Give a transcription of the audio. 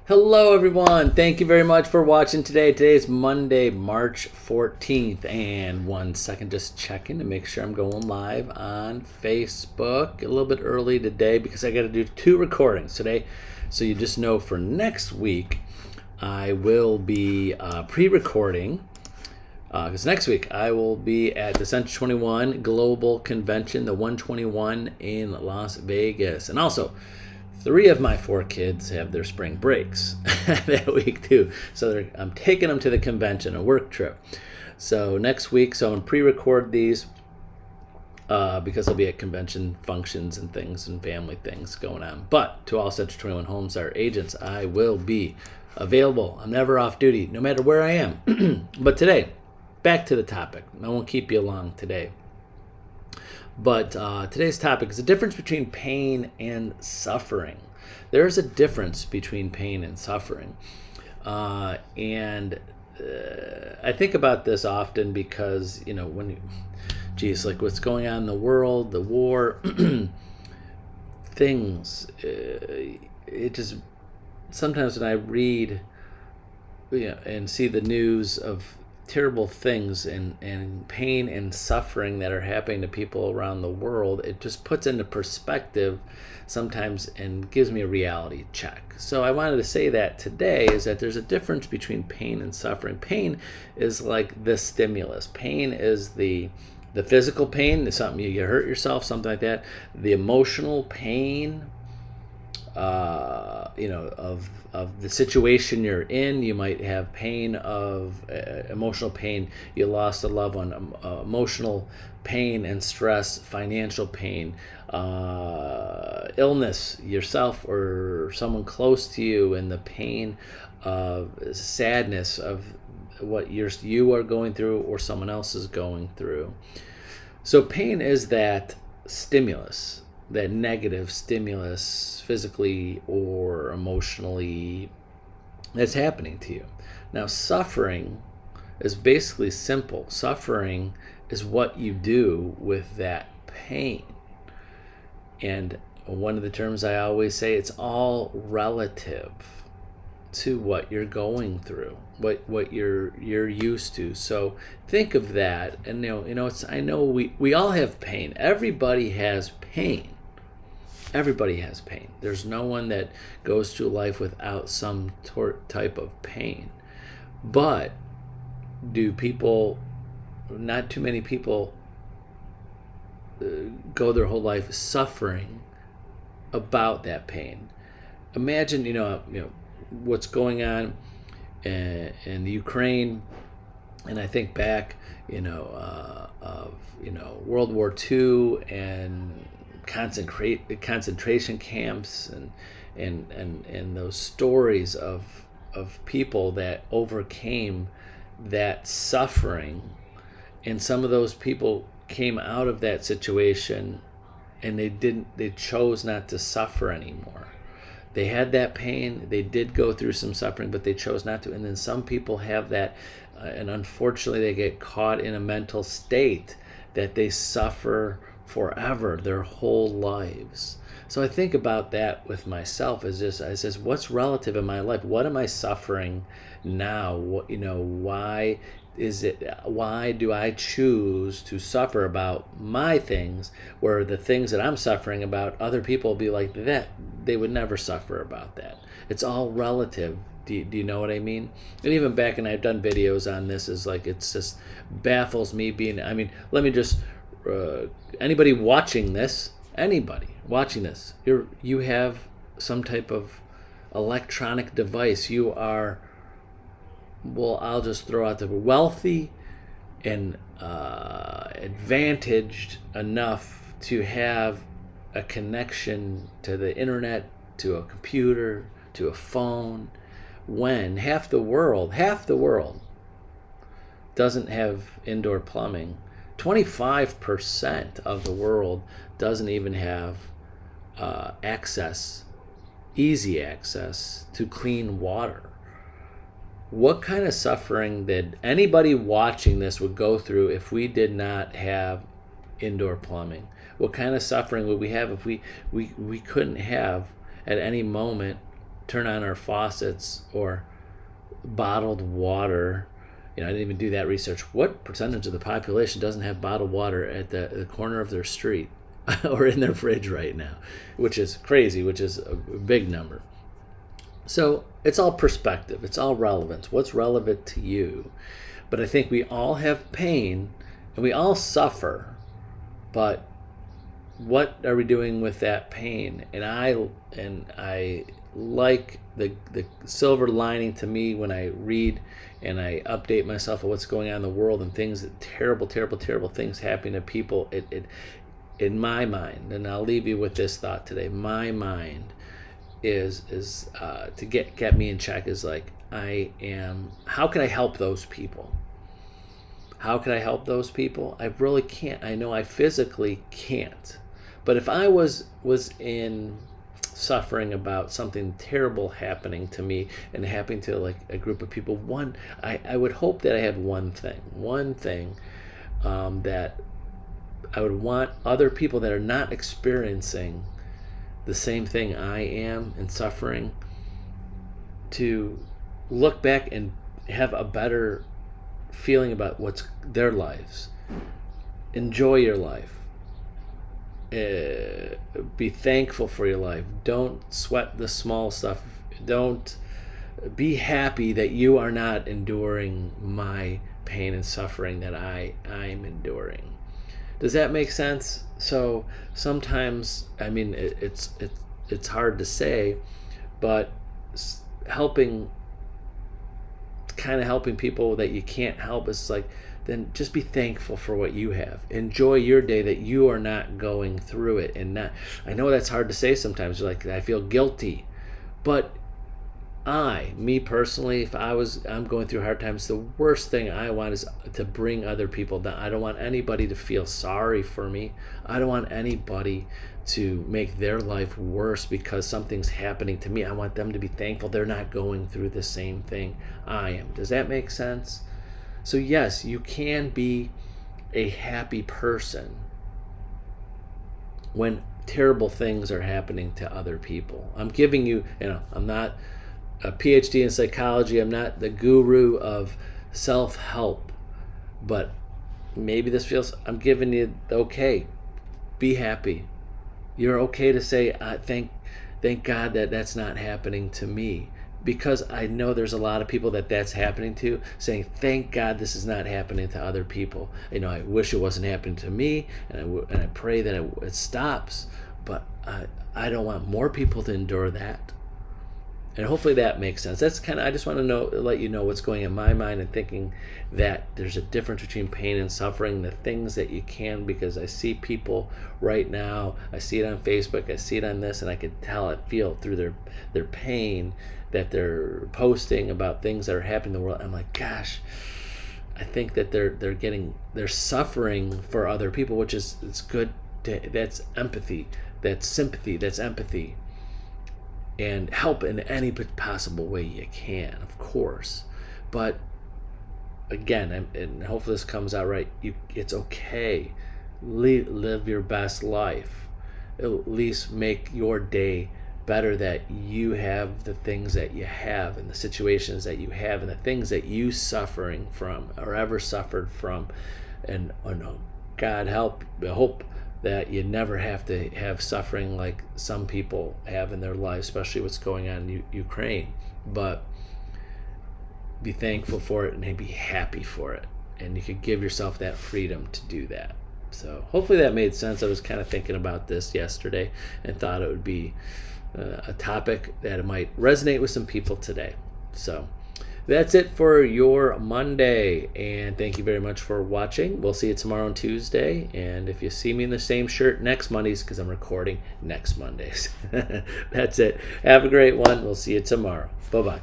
Hello, everyone. Thank you very much for watching today. Today is Monday, March 14th. And 1 second, just checking to make sure I'm going live on Facebook a little bit early today because I got to do 2 recordings today. So you just know for next week, I will be pre-recording. Because next week I will be at the Century 21 Global Convention, the 121 in Las Vegas. And also, 3 of my 4 kids have their spring breaks that week too. So I'm taking them to the convention, a work trip. So next week, so I'm going to pre-record these because I'll be at convention functions and things and family things going on. But to all Century 21 Homes, our agents, I will be available. I'm never off duty, no matter where I am. But today, back to the topic. I won't keep you long today. But today's topic is the difference between pain and suffering. There is a difference between pain and suffering. And I think about this often because, like what's going on in the world, the war, things, it just, sometimes when I read and see the news of terrible things and pain and suffering that are happening to people around the world, it just puts into perspective sometimes and gives me a reality check. So I wanted to say that today is that there's a difference between pain and suffering. Pain is like the stimulus. Pain is the physical pain, is something you hurt yourself, something like that. The emotional pain, of the situation you're in. You might have pain of emotional pain. You lost a loved one, emotional pain and stress, financial pain, illness yourself or someone close to you, and the pain of sadness of what you are going through or someone else is going through. So pain is that stimulus, that negative stimulus, physically or emotionally, that's happening to you. Now, suffering is basically simple. Suffering is what you do with that pain. And one of the terms I always say, it's all relative to what you're going through, what you're used to. So think of that, and I know we all have pain. Everybody has pain. Everybody has pain. There's no one that goes through life without some type of pain. But not too many people go their whole life suffering about that pain. Imagine, what's going on in the Ukraine, and I think back, of World War II and concentration camps and those stories of people that overcame that suffering, and some of those people came out of that situation and they chose not to suffer anymore. They had that pain, they did go through some suffering, but they chose not to. And then some people have that, and unfortunately they get caught in a mental state that they suffer forever, their whole lives. So I think about that with myself I says, what's relative in my life? What am I suffering now? Why do I choose to suffer about my things, where the things that I'm suffering about, other people will be like that, they would never suffer about that. It's all relative. Do you know what I mean? And even back, and I've done videos on this, is like, it's just baffles me let me just anybody watching this, you have some type of electronic device. You are, I'll just throw out the wealthy and advantaged enough to have a connection to the internet, to a computer, to a phone, when half the world doesn't have indoor plumbing. 25% of the world doesn't even have easy access to clean water. What kind of suffering that anybody watching this would go through if we did not have indoor plumbing? What kind of suffering would we have if we couldn't have at any moment turn on our faucets or bottled water. I didn't even do that research. What percentage of the population doesn't have bottled water at the corner of their street or in their fridge right now? Which is crazy, which is a big number. So it's all perspective. It's all relevance. What's relevant to you? But I think we all have pain and we all suffer. But what are we doing with that pain? And I like the silver lining to me when I read and I update myself on what's going on in the world and things, terrible things happening to people. It in my mind, and I'll leave you with this thought today. My mind is to get me in check is like, how can I help those people? How can I help those people? I really can't. I know I physically can't. But if I was in suffering about something terrible happening to me and happening to like a group of people, I would hope that I had one thing that I would want other people that are not experiencing the same thing I am in suffering to look back and have a better feeling about what's their lives. Enjoy your life. Be thankful for your life. Don't sweat the small stuff. Don't be happy that you are not enduring my pain and suffering that I'm enduring. Does that make sense? So sometimes, I mean, it's hard to say, but helping people that you can't help is like, then just be thankful for what you have. Enjoy your day that you are not going through it. And I know that's hard to say sometimes. You're like, I feel guilty. But me personally, if I'm going through hard times, the worst thing I want is to bring other people down. I don't want anybody to feel sorry for me. I don't want anybody to make their life worse because something's happening to me. I want them to be thankful they're not going through the same thing I am. Does that make sense? So yes, you can be a happy person when terrible things are happening to other people. I'm giving you, I'm not a PhD in psychology. I'm not the guru of self-help, but maybe I'm giving you, okay, be happy. You're okay to say, thank God that that's not happening to me. Because I know there's a lot of people that's happening to, saying, thank God this is not happening to other people. I wish it wasn't happening to me, and I pray that it stops, but I don't want more people to endure that. And hopefully that makes sense. That's I just want to let you know what's going in my mind and thinking that there's a difference between pain and suffering, the things that you can, because I see people right now, I see it on Facebook, I see it on this, and I can feel through their pain that they're posting about things that are happening in the world. I'm like, gosh, I think that they're suffering for other people, which is, it's good. That's empathy, that's sympathy, that's empathy. And help in any possible way you can, of course. But again, and hopefully this comes out right, it's okay. Live your best life. At least make your day better that you have the things that you have and the situations that you have and the things that you suffering from or ever suffered from. And God help, I hope that you never have to have suffering like some people have in their lives, especially what's going on in Ukraine. But be thankful for it and be happy for it. And you could give yourself that freedom to do that. So hopefully that made sense. I was kind of thinking about this yesterday and thought it would be a topic that might resonate with some people today. So that's it for your Monday, and thank you very much for watching. We'll see you tomorrow on Tuesday, and if you see me in the same shirt next Mondays, because I'm recording next Mondays. That's it. Have a great one. We'll see you tomorrow. Bye-bye.